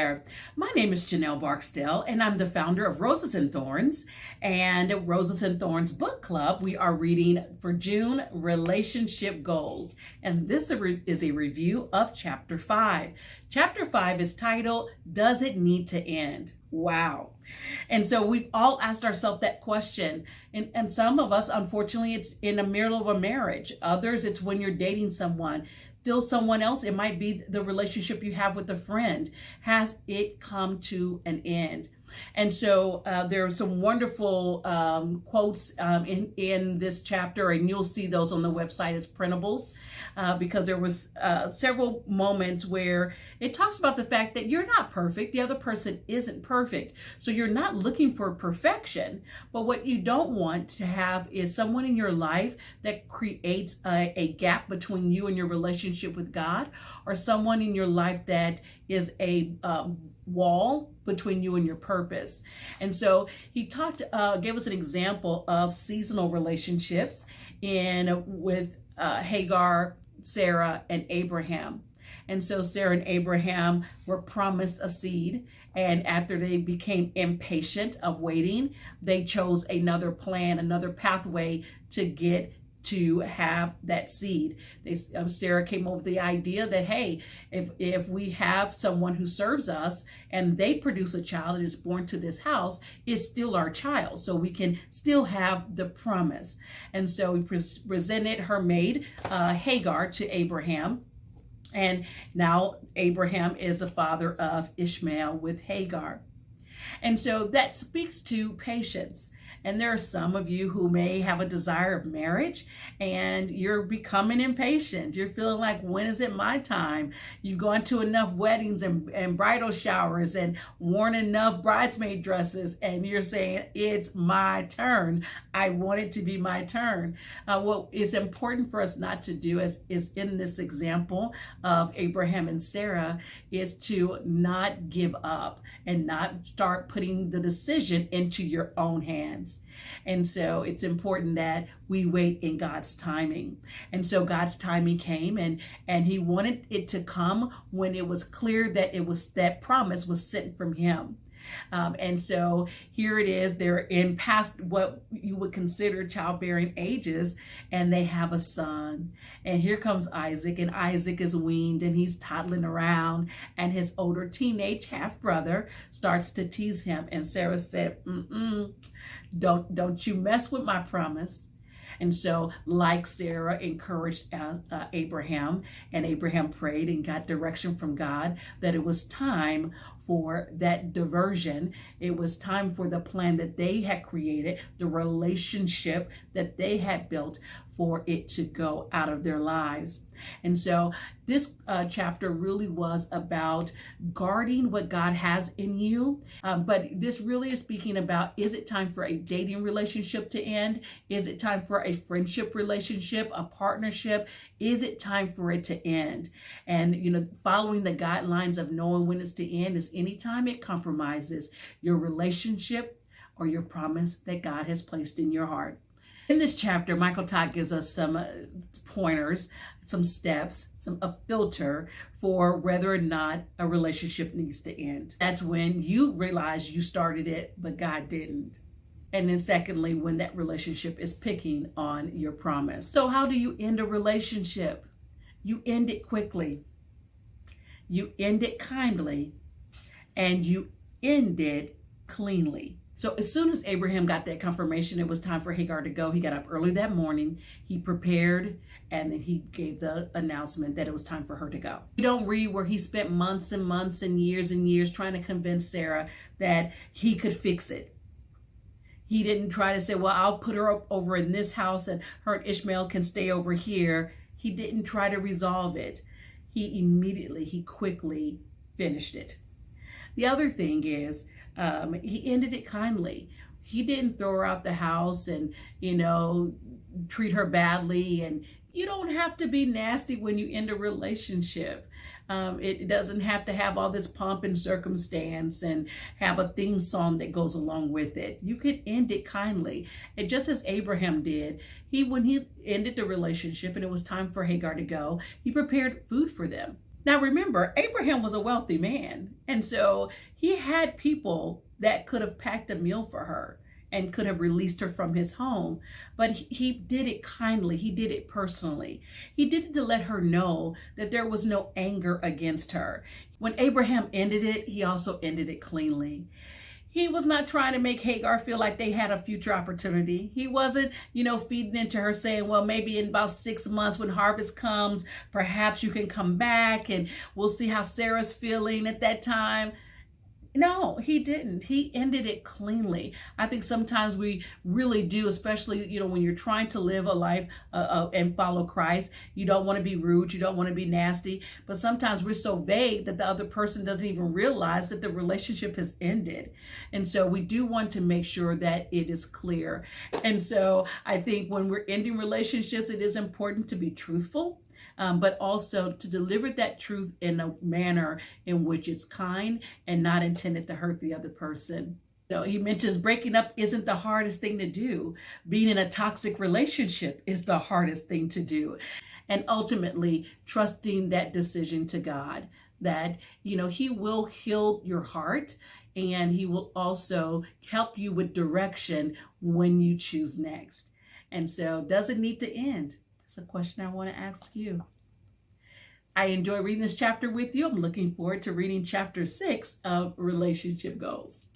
there. My name is Janelle Barksdale, and I'm the founder of Roses and Thorns and Roses and Thorns Book Club. We are reading for June Relationship Goals, and this is a review of Chapter 5. Chapter 5 is titled, Does It Need to End? Wow. And so we've all asked ourselves that question. And some of us, unfortunately, it's in the middle of a marriage. Others, it's when you're dating someone. Still someone else, it might be the relationship you have with a friend. Has it come to an end? And so there are some wonderful quotes in this chapter, and you'll see those on the website as printables, because there was several moments where it talks about the fact that you're not perfect. The other person isn't perfect. So you're not looking for perfection. But what you don't want to have is someone in your life that creates a gap between you and your relationship with God, or someone in your life that is a wall between you and your purpose. And so he gave us an example of seasonal relationships with Hagar, Sarah, and Abraham. And so Sarah and Abraham were promised a seed, and after they became impatient of waiting, they chose another plan, another pathway to have that seed. Sarah came up with the idea that, hey, if we have someone who serves us and they produce a child that is born to this house, it's still our child. So we can still have the promise. And so we presented her maid, Hagar, to Abraham. And now Abraham is the father of Ishmael with Hagar. And so that speaks to patience. And there are some of you who may have a desire of marriage and you're becoming impatient. You're feeling like, when is it my time? You've gone to enough weddings and bridal showers and worn enough bridesmaid dresses, and you're saying, it's my turn. I want it to be my turn. What is important for us not to do is in this example of Abraham and Sarah is to not give up and not start putting the decision into your own hands. And so it's important that we wait in God's timing. And so God's timing came, and he wanted it to come when it was clear that promise was sent from him. And so here it is, they're in past what you would consider childbearing ages, and they have a son. And here comes Isaac, and Isaac is weaned and he's toddling around, and his older teenage half brother starts to tease him. And Sarah said, don't you mess with my promise. And so, like Sarah encouraged Abraham, and Abraham prayed and got direction from God that it was time for that diversion. It was time for the plan that they had created, the relationship that they had built, for it to go out of their lives. And so this chapter really was about guarding what God has in you. But this really is speaking about, is it time for a dating relationship to end? Is it time for a friendship relationship, a partnership? Is it time for it to end? And, following the guidelines of knowing when it's to end is anytime it compromises your relationship or your promise that God has placed in your heart. In this chapter, Michael Todd gives us some pointers, some steps, a filter for whether or not a relationship needs to end. That's when you realize you started it, but God didn't. And then secondly, when that relationship is picking on your promise. So how do you end a relationship? You end it quickly. You end it kindly, and you end it cleanly. So as soon as Abraham got that confirmation it was time for Hagar to go, he got up early that morning, he prepared, and then he gave the announcement that it was time for her to go. We don't read where he spent months and months and years trying to convince Sarah that he could fix it. He didn't try to say, well, I'll put her over in this house and her and Ishmael can stay over here. He didn't try to resolve it. He quickly finished it. The other thing is, he ended it kindly. He didn't throw her out the house and, treat her badly. And you don't have to be nasty when you end a relationship. It doesn't have to have all this pomp and circumstance and have a theme song that goes along with it. You could end it kindly. And just as Abraham did, when he ended the relationship and it was time for Hagar to go, he prepared food for them. Now remember, Abraham was a wealthy man, and so he had people that could have packed a meal for her and could have released her from his home, but he did it kindly. He did it personally. He did it to let her know that there was no anger against her. When Abraham ended it, he also ended it cleanly. He was not trying to make Hagar feel like they had a future opportunity. He wasn't, feeding into her saying, well, maybe in about 6 months when harvest comes, perhaps you can come back and we'll see how Sarah's feeling at that time. No, he didn't. He ended it cleanly. I think sometimes we really do, especially, when you're trying to live a life and follow Christ. You don't want to be rude. You don't want to be nasty. But sometimes we're so vague that the other person doesn't even realize that the relationship has ended. And so we do want to make sure that it is clear. And so I think when we're ending relationships, it is important to be truthful. But also to deliver that truth in a manner in which it's kind and not intended to hurt the other person. He mentions breaking up isn't the hardest thing to do. Being in a toxic relationship is the hardest thing to do. And ultimately, trusting that decision to God, that, He will heal your heart and He will also help you with direction when you choose next. And so, does it need to end? That's a question I want to ask you. I enjoy reading this chapter with you. I'm looking forward to reading chapter 6 of Relationship Goals.